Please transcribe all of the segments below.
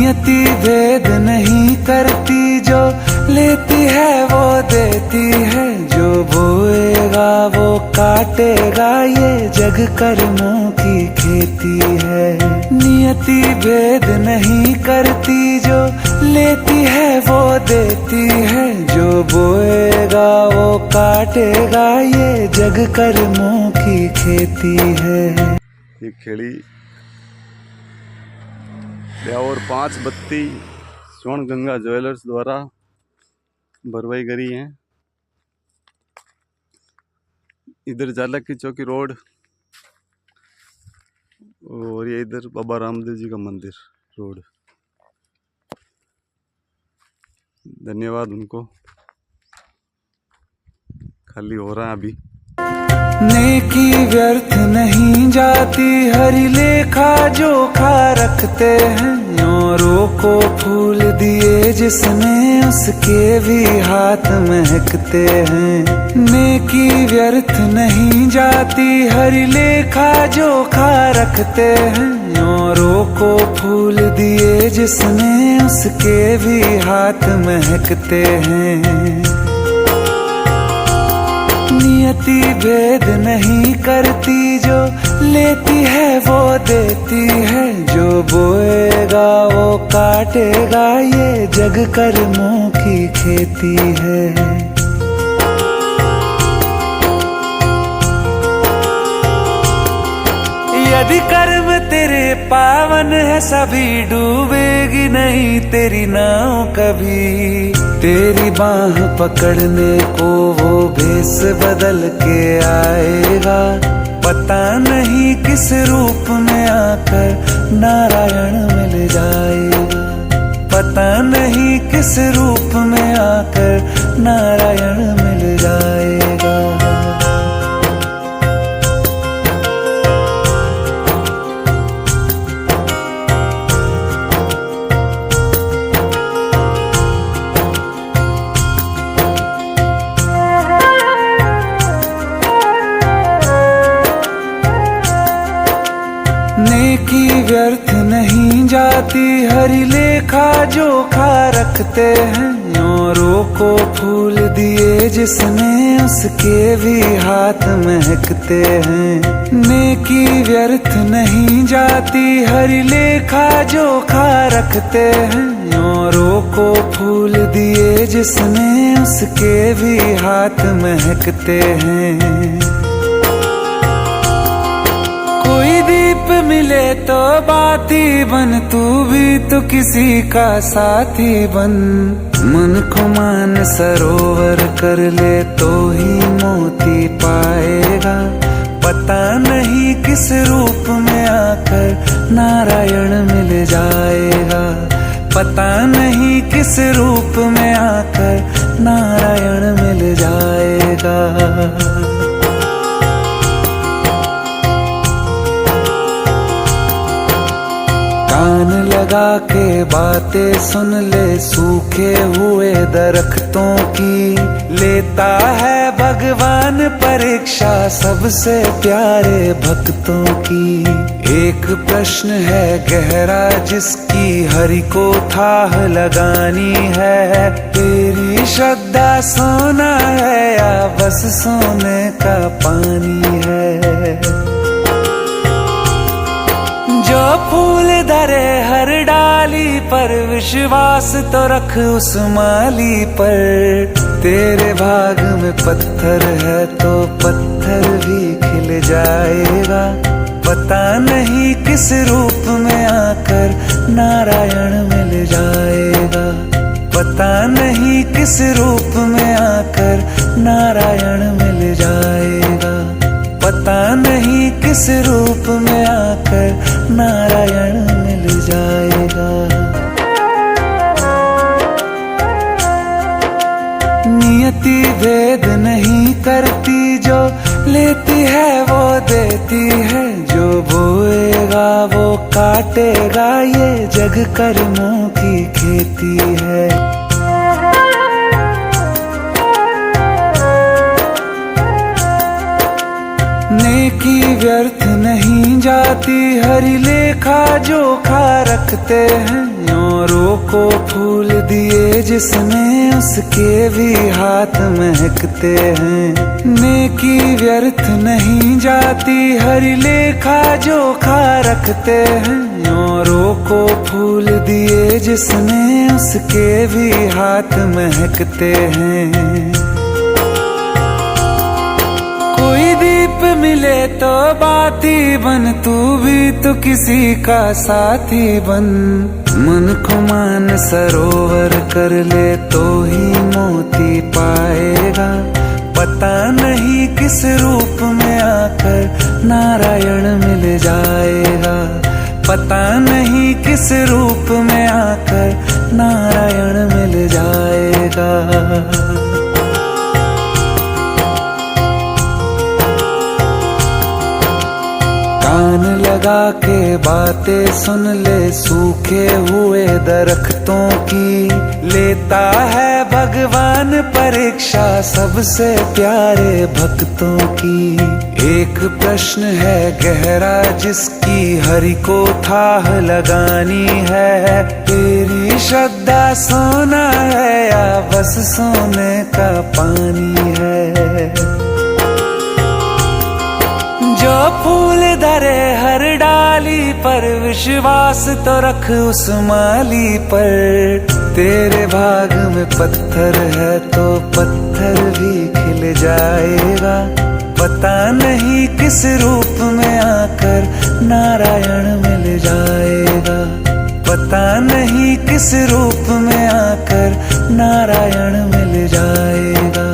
नियति भेद नहीं करती, जो लेती है वो देती है, जो बोएगा वो काटेगा, ये जग कर्मों की खेती है। नियति भेद नहीं करती, जो लेती है वो देती है, जो बोएगा वो काटेगा, ये जग कर्मों की खेती है। ये खेड़ी और 5 बत्ती स्वर्ण गंगा ज्वेलर्स द्वारा भरवाई गई है। इधर झालक की चौकी रोड और ये इधर बाबा रामदेव जी का मंदिर रोड। धन्यवाद उनको। खाली हो रहा है अभी। नेकी व्यर्थ नहीं जाती, हरि लेखा जोखा रखते हैं, औरों को फूल दिए जिसने उसके भी हाथ महकते हैं। नेकी व्यर्थ नहीं जाती, हरि लेखा जोखा रखते हैं, औरों को फूल दिए जिसने उसके भी हाथ महकते हैं। नियति भेद नहीं करती, जो लेती है वो देती है, जो बोएगा वो काटेगा, ये जग कर्मों की खेती है। यदि कर्म तेरे पावन है, सभी डूबेगी नहीं तेरी नाव कभी। तेरी बाह पकड़ने को वो भेष बदल के आएगा, पता नहीं किस रूप में आकर नारायण मिल जाएगा, पता नहीं किस रूप में आकर नारायण मिल जाएगा। नेकी व्यर्थ नहीं जाती, हरि लेखा जोखा रखते हैं, औरों को फूल दिए जिसने उसके भी हाथ महकते हैं। नेकी व्यर्थ नहीं जाती, हरि लेखा जोखा रखते हैं, औरों को फूल दिए जिसने उसके भी हाथ महकते हैं। कोई दीप मिले तो बाती बन, तू भी तो किसी का साथी बन। मन को मान सरोवर कर ले तो ही मोती पाएगा, पता नहीं किस रूप में आकर नारायण मिल जाएगा, पता नहीं किस रूप में आकर नारायण मिल जाएगा। कान लगा के बातें सुन ले सूखे हुए दरख्तों की, लेता है भगवान परीक्षा सबसे प्यारे भक्तों की। एक प्रश्न है गहरा जिसकी हरि को थाह लगानी है, तेरी श्रद्धा सोना है या बस सोने का पानी है। जो फूल धरे हर डाली पर, विश्वास तो रख उस माली पर। तेरे भाग में पत्थर है तो पत्थर भी खिल जाएगा, पता नहीं किस रूप में आकर नारायण मिल जाएगा, पता नहीं किस रूप में आकर नारायण मिल जाएगा, पता नहीं किस रूप में आकर नारायण मिल जाएगा। नियति भेद नहीं करती, जो लेती है वो देती है, जो बोएगा वो काटेगा, ये जग कर्मों की खेती है। नेकी व्यर्थ नहीं जाती, हरि लेखा जोखा रखते हैं, औरों को फूल दिए जिसने उसके भी हाथ महकते हैं। नेकी व्यर्थ नहीं जाती हर लेखा जोखा रखते हैं। औरों को फूल दिए जिसने उसके भी हाथ महकते हैं। कोई दीप मिले तो बाती बन, तू भी तो किसी का साथी बन। मन को मान सरोवर कर ले तो ही मोती पाएगा। पता नहीं किस रूप में आकर नारायण मिल जाएगा। पता नहीं किस रूप में आकर नारायण मिल जाएगा। कान लगा के बातें सुन ले सूखे हुए दरख्तों की। लेता है भगवान परीक्षा सबसे प्यारे भक्तों की। एक प्रश्न है गहरा जिसकी हरि को थाह लगानी है। तेरी श्रद्धा सोना है या बस सोने का पानी है। जो फूल धरे हर डाली पर विश्वास तो रख उस माली पर। तेरे भाग में पत्थर है तो पत्थर भी खिल जाएगा। पता नहीं किस रूप में आकर नारायण मिल जाएगा। पता नहीं किस रूप में आकर नारायण मिल जाएगा।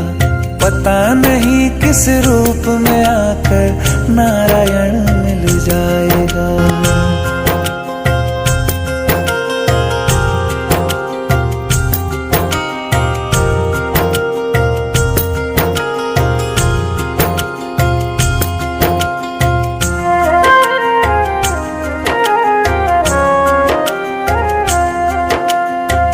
पता नहीं किस रूप में आकर नारायण मिल जाएगा।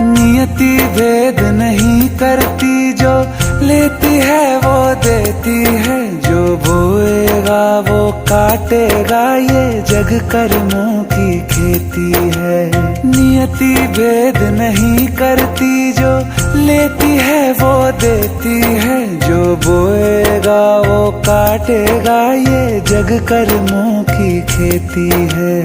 नियति भेद नहीं करती, जो लेती है वो देती है। जो बोएगा वो काटेगा, ये जग कर्मों की खेती है। नियति भेद नहीं करती, जो लेती है वो देती है। जो बोएगा वो काटेगा, ये जग कर्मों की खेती है।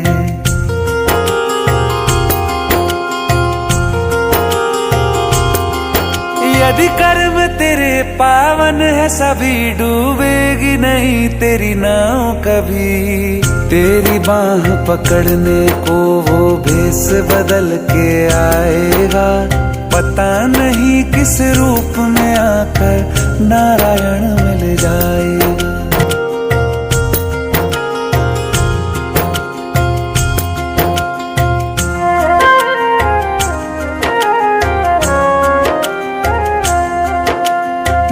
यदि कर्म तेरे पावन है सभी, डूबेगी नहीं तेरी नाव कभी। तेरी बाह पकड़ने को वो भेष बदल के आएगा। पता नहीं किस रूप में आकर नारायण मिल जाएगा।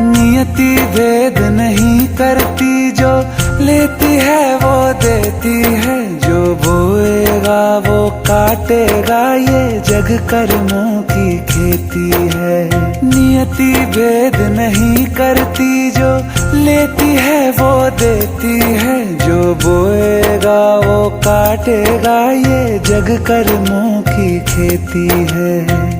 नियति भेद नहीं करती, जो लेती है वो देती है। जो बोएगा वो काटेगा, ये जग कर्मों की खेती है। नियति भेद नहीं करती, जो लेती है वो देती है। जो बोएगा वो काटेगा, ये जग कर्मों की खेती है।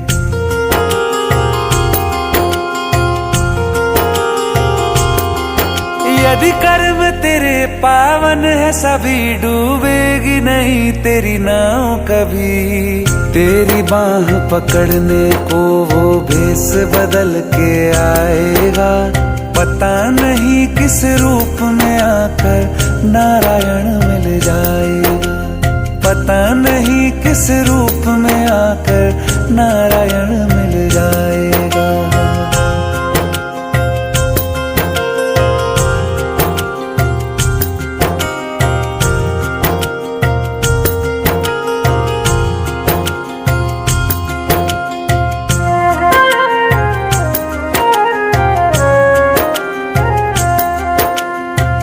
यदि कर्म तेरे पावन है सभी, डूबेगी नहीं तेरी नाव कभी। तेरी बाह पकड़ने को वो भेष बदल के आएगा। पता नहीं किस रूप में आकर नारायण मिल जाएगा। पता नहीं किस रूप में आकर नारायण मिल जाएगा।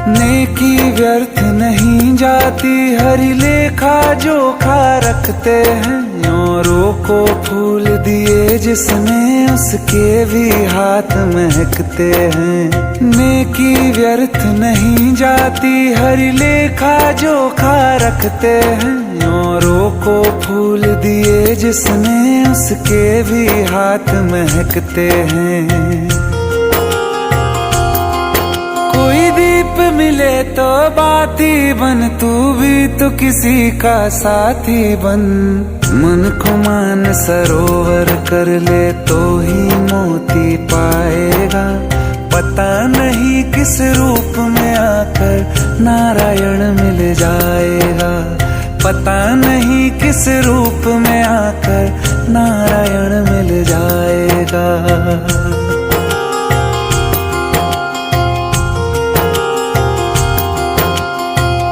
नेकी व्यर्थ नहीं जाती हरि लेखा जोखा रखते हैं। औरों को फूल दिए जिसने उसके भी हाथ महकते हैं। नेकी व्यर्थ नहीं जाती हर लेखा जोखा रखते हैं। औरों को फूल दिए जिसने उसके भी हाथ महकते हैं। कोई दीप मिले तो बाती बन, तू भी तो किसी का साथी बन। मन को मान सरोवर कर ले तो ही मोती पाएगा। पता नहीं किस रूप में आकर नारायण मिल जाएगा। पता नहीं किस रूप में आकर नारायण मिल जाएगा।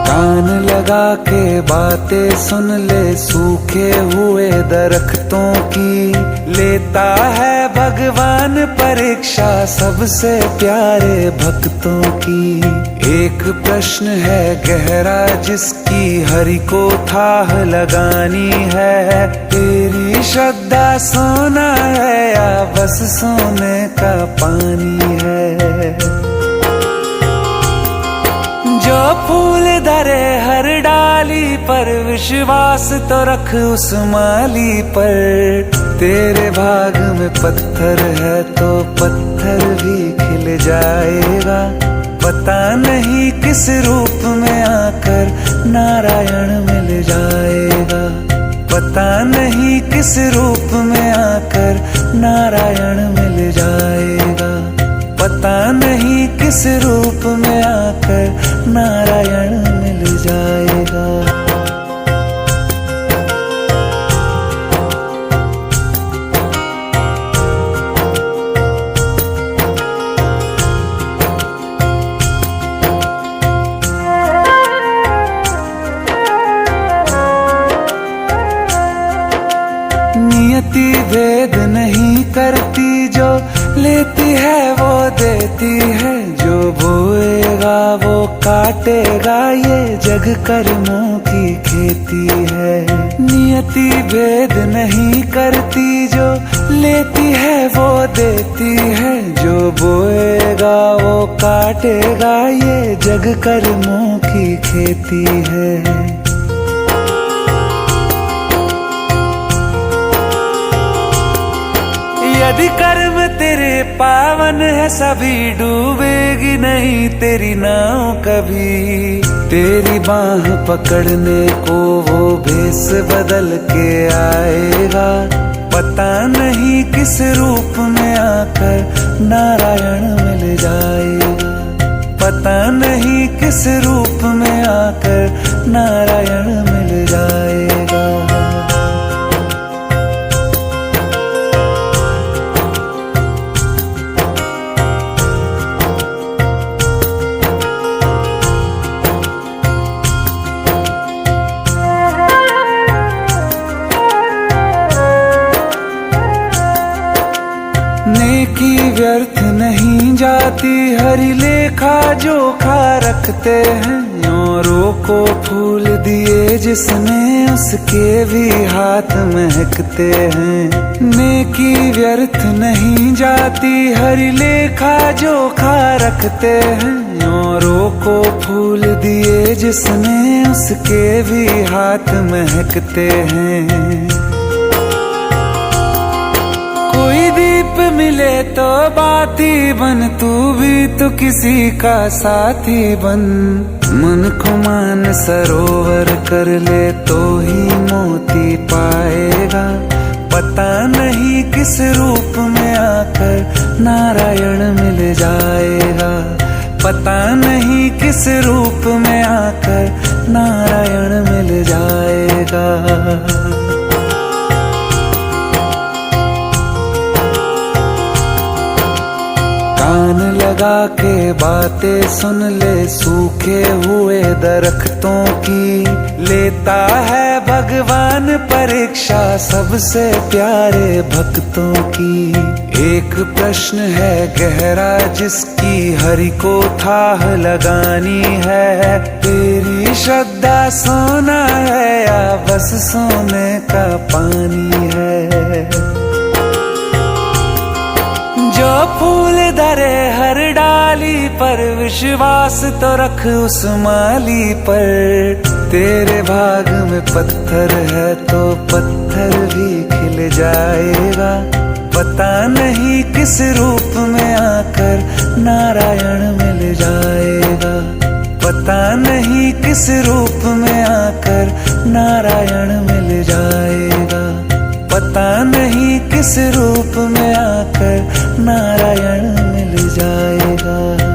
कान लगा के बातें सुन ले सूखे हुए दरख्तों की। लेता है भगवान परीक्षा सबसे प्यारे भक्तों की। एक प्रश्न है गहरा जिसकी हरि को थाह लगानी है। तेरी श्रद्धा सोना है या बस सोने का पानी है। जो फूल धरे हर डाली पर विश्वास तो रख उस माली पर। तेरे भाग में पत्थर है तो पत्थर भी खिल जाएगा। पता नहीं किस रूप में आकर नारायण मिल जाएगा। पता नहीं किस रूप में आकर नारायण मिल जाएगा। पता नहीं किस रूप में आकर नारायण मिल जाएगा। नियति भेद नहीं करती, जो लेती है वो देती है। जो बोएगा वो काटेगा, ये जग कर्मों की खेती है। नियति भेद नहीं करती, जो लेती है वो देती है। जो बोएगा वो काटेगा, ये जग कर्मों की खेती है। यदि कर्म तेरे पावन है सभी, डूबेगी नहीं तेरी नाव कभी। तेरी बाह पकड़ने को वो भेष बदल के आएगा। पता नहीं किस रूप में आकर नारायण मिल जाएगा। पता नहीं किस रूप में आकर नारायण मिल जाएगा। नेकी व्यर्थ नहीं जाती हरि लेखा जोखा रखते हैं। औरों को फूल दिए जिसने उसके भी हाथ महकते हैं। नेकी व्यर्थ नहीं जाती हरि लेखा जोखा रखते हैं। औरों को फूल दिए जिसने उसके भी हाथ महकते हैं। कोई दीप मिले तो बाती बन, तू भी तो किसी का साथी बन। मन को मान सरोवर कर ले तो ही मोती पाएगा। पता नहीं किस रूप में आकर नारायण मिल जाएगा। पता नहीं किस रूप में आकर नारायण मिल जाएगा। कान लगा के बातें सुन ले सूखे हुए दरख्तों की। लेता है भगवान परीक्षा सबसे प्यारे भक्तों की। एक प्रश्न है गहरा जिसकी हरि को थाह लगानी है। तेरी श्रद्धा सोना है या बस सोने का पानी है। जो फूल धरे हर डाली पर, विश्वास तो रख उस माली पर। तेरे भाग में पत्थर है तो पत्थर भी खिल जाएगा। पता नहीं किस रूप में आकर नारायण मिल जाएगा। पता नहीं किस रूप में आकर नारायण मिल जाएगा। पता नहीं किस रूप में आकर नारायण मिल जाएगा।